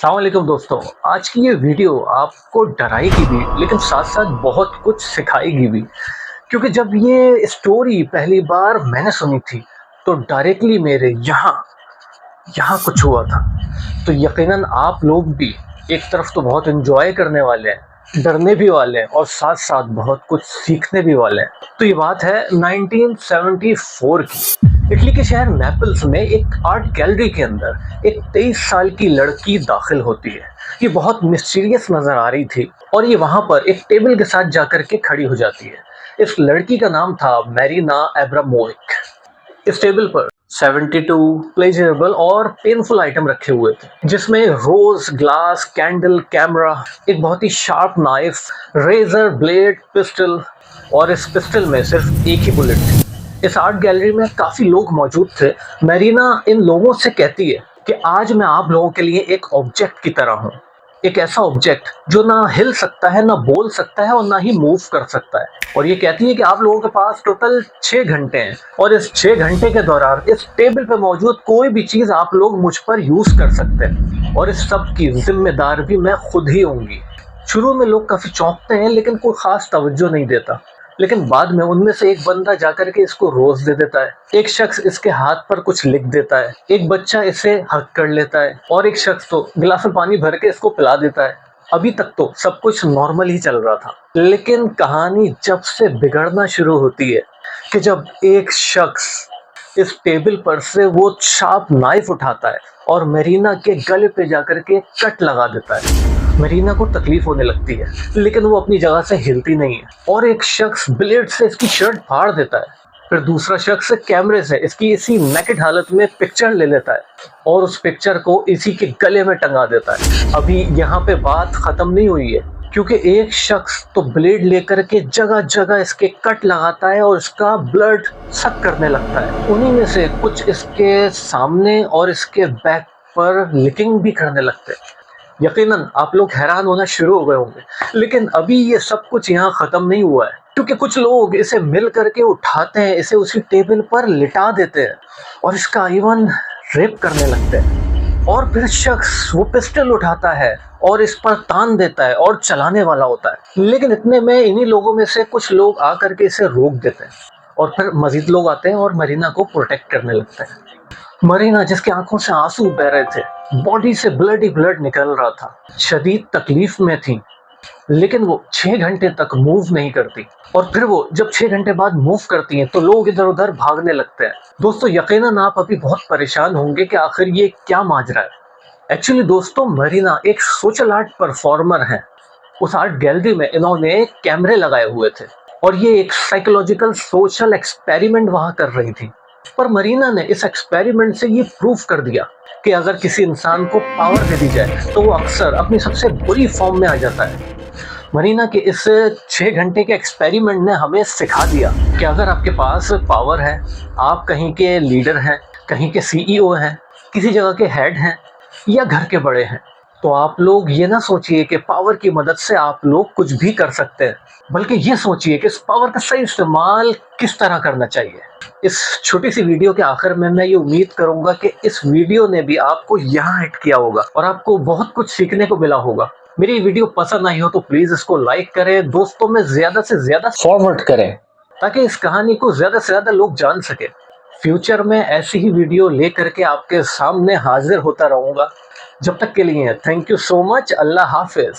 अस्सलामुअलैकुम दोस्तों। आज की ये वीडियो आपको डराएगी भी लेकिन साथ साथ बहुत कुछ सिखाएगी भी, क्योंकि जब ये स्टोरी पहली बार मैंने सुनी थी तो डायरेक्टली मेरे यहाँ यहाँ कुछ हुआ था। तो यकीनन आप लोग भी एक तरफ तो बहुत एंजॉय करने वाले हैं, डरने भी वाले हैं और साथ साथ बहुत कुछ सीखने भी वाले हैं। तो ये बात है 1974 की। इटली के शहर नेपल्स में एक आर्ट गैलरी के अंदर एक 23 साल की लड़की दाखिल होती है। ये बहुत मिस्टीरियस नजर आ रही थी और ये वहां पर एक टेबल के साथ जाकर के खड़ी हो जाती है। इस लड़की का नाम था मैरीना एब्रामोविक। इस टेबल पर 72 प्लेजरेबल और पेनफुल आइटम रखे हुए थे, जिसमें रोज, ग्लास, कैंडल, कैमरा, एक बहुत ही sharp knife, razor, blade, pistol, और इस पिस्टल में सिर्फ एक ही बुलेट थी। इस आर्ट गैलरी में काफी लोग मौजूद थे। मैरीना इन लोगों से कहती है कि आज मैं आप लोगों के लिए एक ऑब्जेक्ट की तरह हूँ, एक ऐसा ऑब्जेक्ट जो ना हिल सकता है, ना बोल सकता है और ना ही मूव कर सकता है। और ये कहती है कि आप लोगों के पास टोटल 6 घंटे हैं और इस 6 घंटे के दौरान इस टेबल पे मौजूद कोई भी चीज आप लोग मुझ पर यूज कर सकते हैं और इस सब की जिम्मेदार भी मैं खुद ही होंगी। शुरू में लोग काफी चौंकते हैं लेकिन कोई खास तवज्जो नहीं देता, लेकिन बाद में उनमें से एक बंदा जाकर के इसको रोज दे देता है, एक शख्स इसके हाथ पर कुछ लिख देता है, एक बच्चा इसे हक कर लेता है और एक शख्स तो गिलास में पानी भर के इसको पिला देता है। अभी तक तो सब कुछ नॉर्मल ही चल रहा था, लेकिन कहानी जब से बिगड़ना शुरू होती है कि जब एक शख्स इस टेबल पर से वो शार्प नाइफ उठाता है और मैरीना के गले पे जाकर के कट लगा देता है। मैरीना को तकलीफ होने लगती है लेकिन वो अपनी जगह से हिलती नहीं है और एक शख्स ब्लेड से इसकी शर्ट फाड़ देता है। फिर दूसरा शख्स कैमरे से इसकी इसी नेकेड हालत में पिक्चर ले लेता है और उस पिक्चर को इसी के गले में टंगा देता है। अभी यहाँ पे बात खत्म नहीं हुई है, क्योंकि एक शख्स तो ब्लेड लेकर के जगह जगह इसके कट लगाता है और इसका ब्लड सक करने लगता है। उन्हीं में से कुछ इसके सामने और इसके बैक पर लिकिंग भी करने लगते हैं। यकीनन आप लोग हैरान होना शुरू हो गए होंगे, लेकिन अभी ये सब कुछ यहाँ खत्म नहीं हुआ है, क्योंकि कुछ लोग इसे मिल करके उठाते हैं, इसे उसी टेबल पर लिटा देते हैं और इसका इवन रेप करने लगते हैं। और फिर शख्स वो पिस्टल उठाता है और इस पर तान देता है और चलाने वाला होता है। लेकिन इतने में इन्हीं लोगों में से कुछ लोग आकर के इसे रोक देते हैं और फिर मजीद लोग आते हैं और मरीना को प्रोटेक्ट करने लगते हैं। मरीना, जिसकी आंखों से आंसू बह रहे थे, बॉडी से ब्लड ही ब्लड निकल रहा था, शदीद तकलीफ में थी, लेकिन वो 6 घंटे तक मूव नहीं करती। और फिर वो जब 6 घंटे बाद मूव करती हैं तो लोग इधर उधर भागने लगते हैं। दोस्तों, यकीनन आप अभी बहुत परेशान होंगे कि आखिर ये क्या माजरा है। एक्चुअली दोस्तों, मरीना एक सोशल आर्ट परफॉर्मर है। उस आर्ट गैलरी में इन्होंने कैमरे लगाए हुए थे और ये एक साइकोलॉजिकल सोशल एक्सपेरिमेंट वहां कर रही थी। पर मरीना ने इस एक्सपेरिमेंट से ये प्रूव कर दिया कि अगर किसी इंसान को पावर दे दी जाए तो वो अक्सर अपनी सबसे बुरी फॉर्म में आ जाता है। मरीना के इस 6 घंटे के एक्सपेरिमेंट ने हमें सिखा दिया कि अगर आपके पास पावर है, आप कहीं के लीडर हैं, कहीं के सीईओ हैं, किसी जगह के हेड हैं या घर के बड़े हैं, तो आप लोग ये ना सोचिए कि पावर की मदद से आप लोग कुछ भी कर सकते हैं, बल्कि ये सोचिए कि इस पावर का सही इस्तेमाल किस तरह करना चाहिए। इस छोटी सी वीडियो के आखिर में मैं ये उम्मीद करूंगा कि इस वीडियो ने भी आपको यहाँ हिट किया होगा और आपको बहुत कुछ सीखने को मिला होगा। मेरी वीडियो पसंद आई हो तो प्लीज इसको लाइक करें, दोस्तों में ज्यादा से ज्यादा फॉरवर्ड करें ताकि इस कहानी को ज्यादा से ज्यादा लोग जान सके। फ्यूचर में ऐसी ही वीडियो लेकर के आपके सामने हाजिर होता रहूंगा। जब तक के लिए thank you so much. Allah Hafiz.